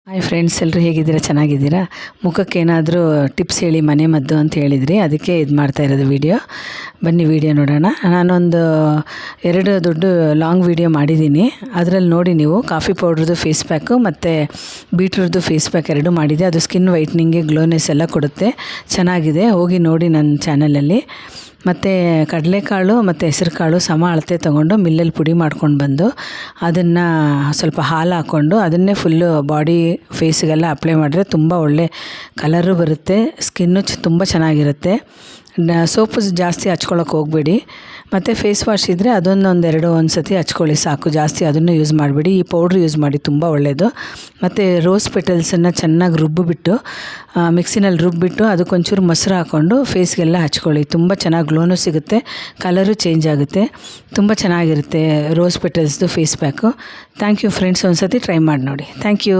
Hi friends, ಎಲ್ಲರೂ ಹೇಗಿದ್ದೀರಾ? ಚೆನ್ನಾಗಿದ್ದೀರಾ? ಮುಖಕ್ಕೇನಾದರೂ ಟಿಪ್ಸ್ ಹೇಳಿ ಮನೆ ಮದ್ದು ಅಂತ ಹೇಳಿದ್ರಿ, ಅದಕ್ಕೆ ಇದು ಮಾಡ್ತಾ ಇರೋದು ವಿಡಿಯೋ. ಬನ್ನಿ ವಿಡಿಯೋ ನೋಡೋಣ. ನಾನೊಂದು 2 ದೊಡ್ಡ ಲಾಂಗ್ ವಿಡಿಯೋ ಮಾಡಿದ್ದೀನಿ. ಅದರಲ್ಲಿ ನೋಡಿ ನೀವು ಕಾಫಿ ಪೌಡ್ರದ್ದು ಫೇಸ್ ಪ್ಯಾಕು ಮತ್ತು ಬೀಟ್ರೂಟ್ದು ಫೇಸ್ ಪ್ಯಾಕ್ 2 ಮಾಡಿದೆ. ಅದು ಸ್ಕಿನ್ ವೈಟ್ನಿಂಗ್ಗೆ ಗ್ಲೋನೆಸ್ ಎಲ್ಲ ಕೊಡುತ್ತೆ, ಚೆನ್ನಾಗಿದೆ. ಹೋಗಿ ನೋಡಿ ನನ್ನ ಚಾನಲಲ್ಲಿ. ಮತ್ತು ಕಡಲೆಕಾಳು ಮತ್ತು ಹೆಸರು ಕಾಳು ಸಮ ಅಳತೆ ತೊಗೊಂಡು ಮಿಲ್ಲಲ್ಲಿ ಪುಡಿ ಮಾಡ್ಕೊಂಡು ಬಂದು ಅದನ್ನು ಸ್ವಲ್ಪ ಹಾಲು ಹಾಕ್ಕೊಂಡು ಅದನ್ನೇ ಫುಲ್ಲು ಬಾಡಿ ಫೇಸಿಗೆಲ್ಲ ಅಪ್ಲೈ ಮಾಡಿದ್ರೆ ತುಂಬ ಒಳ್ಳೆ ಕಲರು ಬರುತ್ತೆ, ಸ್ಕಿನ್ನು ತುಂಬ ಚೆನ್ನಾಗಿರುತ್ತೆ. ಸೋಪು ಜಾಸ್ತಿ ಹಚ್ಕೊಳ್ಳೋಕೆ ಹೋಗಬೇಡಿ. ಮತ್ತು ಫೇಸ್ ವಾಶ್ ಇದ್ದರೆ ಅದೊಂದು ಸತಿ ಹಚ್ಕೊಳ್ಳಿ ಸಾಕು, ಜಾಸ್ತಿ ಅದನ್ನು ಯೂಸ್ ಮಾಡಬೇಡಿ. ಈ ಪೌಡ್ರ್ ಯೂಸ್ ಮಾಡಿ, ತುಂಬ ಒಳ್ಳೆಯದು. ಮತ್ತು ರೋಸ್ ಪೆಟಲ್ಸನ್ನು ಚೆನ್ನಾಗಿ ರುಬ್ಬಿಬಿಟ್ಟು ಮಿಕ್ಸಿನಲ್ಲಿ ರುಬ್ಬಿಬಿಟ್ಟು ಅದಕ್ಕೊಂಚೂರು ಮೊಸರು ಹಾಕ್ಕೊಂಡು ಫೇಸ್ಗೆಲ್ಲ ಹಚ್ಕೊಳ್ಳಿ. ತುಂಬ ಚೆನ್ನಾಗಿ ಗ್ಲೋನು ಸಿಗುತ್ತೆ, ಕಲರು ಚೇಂಜ್ ಆಗುತ್ತೆ, ತುಂಬ ಚೆನ್ನಾಗಿರುತ್ತೆ ರೋಸ್ ಪೆಟಲ್ಸ್ದು face pack. Thank you friends, ಒಂದು ಸತಿ ಟ್ರೈ ಮಾಡಿ ನೋಡಿ. Thank you.